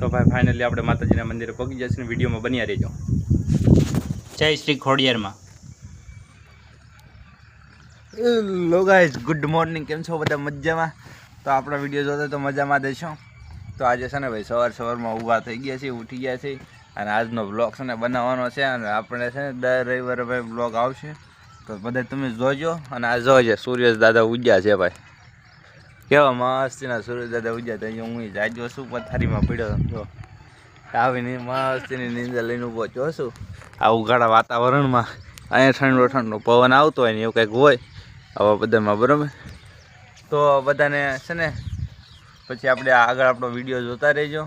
તો ભાઈ ફાઇનલી આપણે માતાજીના મંદિરે પહોંચી જશે ને વિડીયોમાં બન્યા રહેજો. જય શ્રી ખોડિયારમાં. Hello guys, good morning. કેમ છો બધા? મજામાં? તો આપણા વિડીયો જોતો તો મજામાં દેશો. તો આજે છે ને ભાઈ સવારમાં ઊભા થઈ ગયા છીએ, ઉઠી ગયા છીએ અને આજનો બ્લોગ છે ને બનાવવાનો છે અને આપણે છે ને દર રવિવારે ભાઈ બ્લોગ આવશે તો બધા તમે જોજો. અને આ જોજે સૂર્ય દાદા ઉગ્યા છે ભાઈ, કેવા મસ્તીના સૂર્ય દાદા ઉગ્યા. તો હું જાજો છું પથારીમાં પડ્યો જો આવીને મસ્તીની નીંદર લઈને ઊભો છો છું. આ ઉઘાડા વાતાવરણમાં અહીંયા ઠંડો ઠંડો પવન આવતો હોય ને એવું કંઈક હોય આવા બધામાં, બરાબર? તો બધાને છે ને પછી આપણે આગળ આપણો વિડીયો જોતા રહેજો.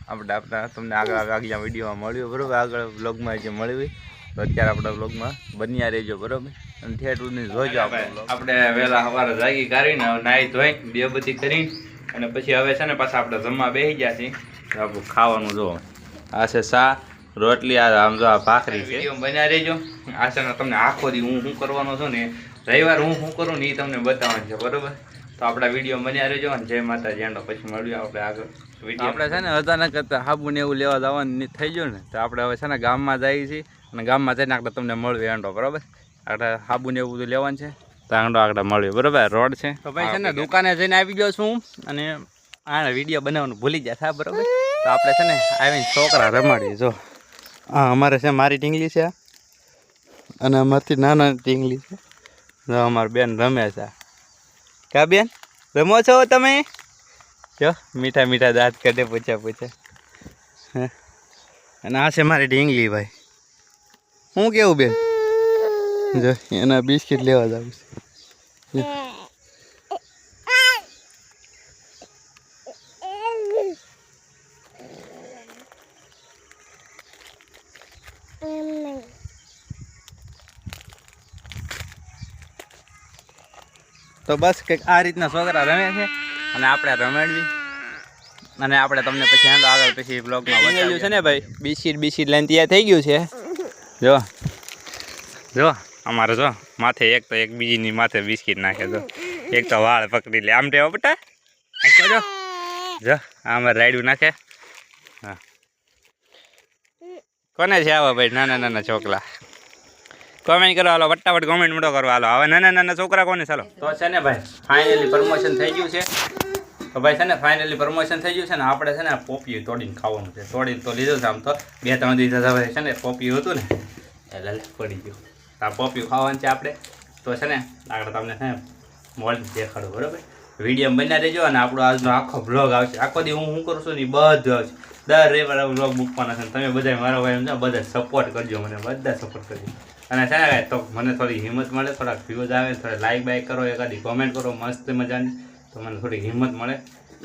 આપણે તમને આગળ વિડીયોમાં મળ્યું, બરાબર? આગળ વ્લોગમાં જે મળ્યું તો અત્યારે આપણા વ્લોગમાં બન્યા રહેજો, બરાબર? અને થિયેટરની જોજો. આપણે વહેલા સવારે જાગી કાઢીને નાહી ધોઈ બે બધી કરીને અને પછી હવે છે ને પાછા આપણે જમવા બેસી ગયા છીએ. આપણું ખાવાનું જો આ છે સા રોટલી, આમ જો આ ભાખરી છે. બન્યા રહેજો. આ છે ને તમને આખો દી હું શું કરવાનો છું ને રવિવાર હું શું કરું ને એ તમને બતાવવાનું છે, બરાબર? તો આપણા વિડીયો બન્યા રહેજો અને જય માતાજી. એનો પછી મળ્યું આપણે આગળ વિડીયો. આપણે છે ને અચાનક કરતા હાબુ ને એવું લેવા જવાનું થઈ ગયું ને તો આપણે હવે છે ને ગામમાં જઈએ છીએ અને ગામમાં જઈને આપણે તમને મળ્યું એંડો, બરાબર? આપણે હાબુ ને એવું બધું લેવાનું છે તો આંડો આગળ મળ્યું, બરાબર? રોડ છે તો ભાઈ છે ને દુકાને જઈને આવી ગયો છું અને આ વિડીયો બનાવવાનું ભૂલી ગયા હતા, બરાબર? તો આપણે છે ને આવીને છોકરા રમાડીએ. જો હા, અમારે છે મારી ટીંગલી છે અને અમારથી નાના ટીંગલી છે. જો અમારી બેન રમે છે. ક્યાં બેન રમો છો તમે? જો મીઠા મીઠા દાંત કાઢે, પૂછે અને આ છે મારી ઢીંગલી ભાઈ. શું કેવું બેન? જો એના બિસ્કિટ લેવા જાવ છે. તો બસ કંઈક આ રીતના છોકરા રમે છે અને આપણે રમાડવી અને આપણે તમને પછી હાલો આગળ પછી બ્લોગમાં બતાવ્યું છે ને ભાઈ. બિસ્કિટ લઈને તૈયાર થઈ ગયું છે. જો અમારે જો માથે એક તો એક બીજીની માથે બિસ્કિટ નાખે, જો એક તો વાળ પકડી લે આમ ટેવો બટા. જો આમાં રાયડું નાખે. હા, કોને છે આવા ભાઈ નાના છોકરા? કોમેન્ટ કરો હાલો, ફટાફટ કોમેન્ટ મોટો કરો હાલો. હવે નાના છોકરા કોને? ચાલો તો છે ને ભાઈ ફાઇનલી પ્રમોશન થઈ ગયું છે. તો ભાઈ છે ને ફાઇનલી પ્રમોશન થઈ ગયું છે ને આપણે છે ને પોપિયું તોડીને ખાવાનું છે. તોડીને તો લીધું છે આમ તો 2-3 દિવસ છે ને પોપિયું હતું ને એટલે પડી ગયું. તો આ પોપિયું ખાવાનું છે આપણે. તો છે ને આગળ તમને છે ને મોલ દેખાડું, બરાબર? વિડીયો બન્યા રહેજો અને આપણો આજનો આખો બ્લોગ આવશે. આખો દી હું કરું છું ને એ બધું આવશે. દર રવિવારે બ્લોગ મૂકવાના છે. તમે બધા મારા ભાઈ સમજો, બધા સપોર્ટ કરજો મને, બધા સપોર્ટ કરજો. અને છે ને તો મને થોડી હિંમત મળે, થોડાક વ્યૂઝ આવે, થોડા લાઈક બાઈક કરો, એકાદી કોમેન્ટ કરો મસ્ત મજાની, તો મને થોડી હિંમત મળે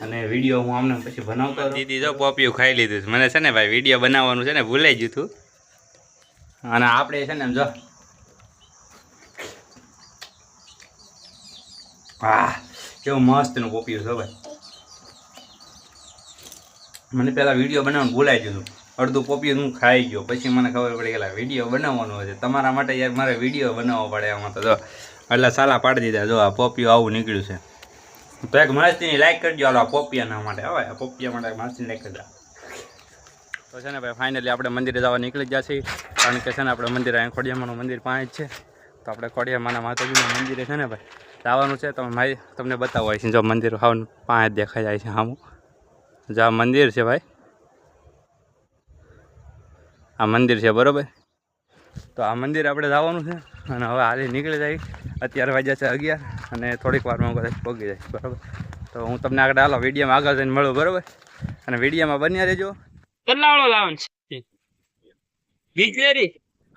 અને વિડીયો હું આમને પછી બનાવતો. દીદી જો પોપિયું ખાઈ લીધું છે. મને છે ને ભાઈ વિડીયો બનાવવાનું છે ને ભૂલાઈ ગયું હતું. અને આપણે છે ને એમ જો હા કેવું મસ્તનું પોપિયું છે ભાઈ. મને પહેલાં વિડીયો બનાવવાનું ભૂલાઈ ગયું હતું. અડધું પોપિયું હું ખાઈ ગયો, પછી મને ખબર પડી ગયેલા વિડીયો બનાવવાનો છે. તમારા માટે યાર મારે વિડીયો બનાવવો પડે આમાં. તો જો એટલે સાલા પાડી દીધા. જો આ પોપિયું આવું નીકળ્યું છે. તો એક મસ્તીની લાઈક કરજો હાલો આ પોપિયાના માટે. હવે આ પોપિયા માટે મસ્તીની લાઈક કરજો. તો છે ને ભાઈ ફાઇનલી આપણે મંદિરે જવા નીકળી ગયા છીએ. કારણ કે છે ને આપણે મંદિર અહીં ખોડિયામાનું મંદિર પાંચ છે. તો આપણે ખોડિયામાના માતાજીના મંદિરે છે ને ભાઈ જવાનું છે. તમે ભાઈ તમને બતાવો છે જો મંદિર હાવ પાંચ દેખાઈ જાય છે સામું. જો આ મંદિર છે ભાઈ, આ મંદિર છે, બરાબર? તો આ મંદિર આપણે જવાનું છે અને હવે હાલી નીકળી જાય. અત્યારે વાગ્યા છે 11 અને થોડીક વારમાં બધા પહોંચી જાય, બરાબર? તો હું તમને આગળ હાલો વિડીયોમાં આગળ જઈને મળું, બરાબર? અને વિડીયોમાં બન્યા રહેજો. કેટલાવાળો લાવવાનું છે? બીજલેરી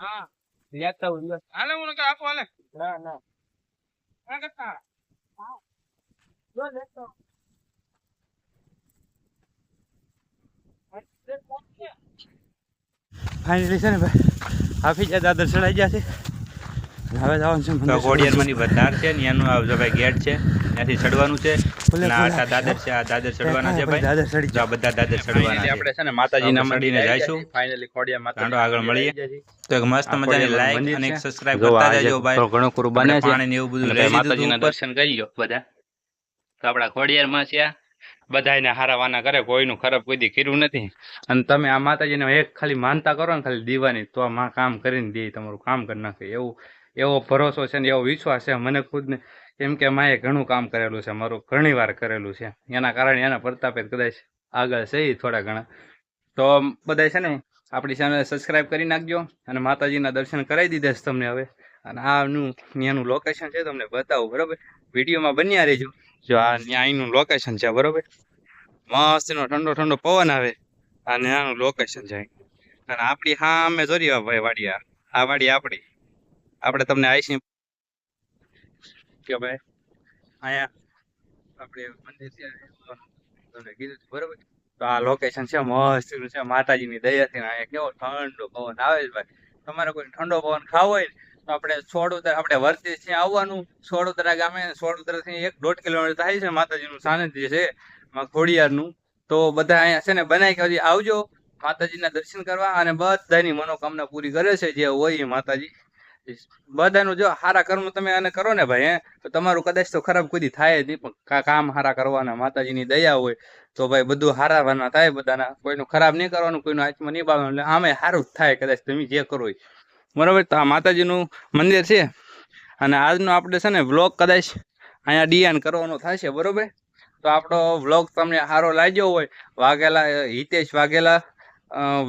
હા લેતા હું હાલે હું કે આપો હાલે ના આ કરતા હા જો લેતો ફાઇનલી છે ને ભાઈ હાફીજ દાદર ચડાઈ ગયા છે. હવે જવાનું છે તો ખોડિયારમાંની વધાર છે ને એનું આવજો ભાઈ ગેટ છે, ત્યાંથી ચડવાનું છે. આ દાદર છે, આ દાદર ચડવાના છે ભાઈ. દાદર ચડી જો બધા દાદર ચડવાના છે. આપણે છે ને માતાજીના મંદિરે જઈશું. ફાઇનલી ખોડિયાર માતા આગળ મળીએ. તો એક મસ્ત મજાની લાઈક અને એક સબસ્ક્રાઇબ કરતા રહેજો ભાઈ. ઘણો કુરબાની પાણી ને એવું બધું લઈ માતાજીના દર્શન કરી લો બધા. તો આપણા ખોડિયારમાં છે બધાયને હારાવાના કરે, કોઈનું ખરાબ કોઈ દી કર્યું નથી. અને તમે આ માતાજીને એક ખાલી માનતા કરો ને ખાલી દીવાની, તો આ માં કામ કરીને દે, તમારું કામ કરી નાખે. એવો ભરોસો છે ને એવો વિશ્વાસ છે મને ખુદને. કેમ કે માએ ઘણું કામ કરેલું છે, મારું ઘણી વાર કરેલું છે. એના કારણે એના પ્રતાપે કદાચ આગળ છે ઈ થોડા ઘણા. તો બધા છે ને આપણી ચેનલ સબસ્ક્રાઇબ કરી નાખજો. અને માતાજીના દર્શન કરાવી દીધા છે તમને હવે. અને આનું ત્યાંનું લોકેશન છે તમને બતાવું, બરોબર? વિડીયોમાં બન્યા રહેજો. જો આ અહીંનું લોકેશન છે, બરોબર? મસ્તનો ઠંડો ઠંડો પવન આવે અને આનું લોકેશન છે. અને આપણી સામે જોરી ભાઈ વાડી, આ વાડી આપણી. આપણે તમને આઈસી કે ભાઈ અહીંયા આપણે મંદિર છે તમને કીધું હતું, બરોબર? તો આ લોકેશન છે મસ્ત છે, માતાજીની દયાથી. અહીંયા કેવો ઠંડો પવન આવે છે ભાઈ. તમારે કોઈ ઠંડો પવન ખાવો હોય તો આપણે છોડોદરા, આપણે વર્તી થી આવવાનું. છોડોદરા ગામે, છોડોદરાથી 1-1.5 કિલોમીટર થાય છે. માતાજીનું સાનિધ્ય છે ખોડિયારનું. તો બધા અહીંયા છે ને બનાવી કે આવજો માતાજીના દર્શન કરવા. અને બધાની મનોકામના પૂરી કરે છે જે હોય એ માતાજી. બધાનું જો સારા કર્મ તમે આને કરો ને ભાઈ, તો તમારું કદાચ તો ખરાબ કોઈ થાય જ નહીં, પણ કામ સારા કરવાના, માતાજીની દયા હોય તો ભાઈ બધું હારાવાના થાય બધાના. કોઈનું ખરાબ નહીં કરવાનું, કોઈનું હાથમાં નહીં બાળવાનું, એટલે આમે સારું જ થાય કદાચ તમે જે કરો એ, બરાબર? તો આ માતાજીનું મંદિર છે. અને આજનો આપણે છે ને વ્લોગ કદાચ અહીંયા ડિયાન કરવાનો થાય છે, બરોબર? તો આપણો વ્લોગ તમને સારો લાગ્યો હોય, વાઘેલા હિતેશ વાઘેલા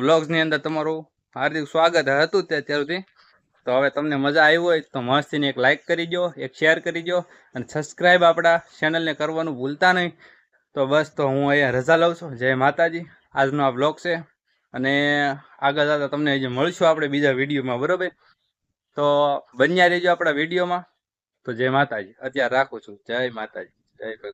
વ્લોગ્સની અંદર તમારું હાર્દિક સ્વાગત હતું અત્યાર સુધી. તો હવે તમને મજા આવી હોય તો મસ્તીને એક લાઇક કરી દો, એક શેર કરી દો, અને સબસ્ક્રાઈબ આપણા ચેનલને કરવાનું ભૂલતા નહીં. તો બસ, તો હું અહીંયા રજા લઉં છું. જય માતાજી. આજનો આ વ્લોગ છે, અને આગળ જતા તમને જે મળશું આપણે બીજા વિડીયોમાં, બરોબર? તો બન્યા રહેજો આપણા વિડીયોમાં. તો જય માતાજી. અત્યારે રાખું છું. જય માતાજી. જય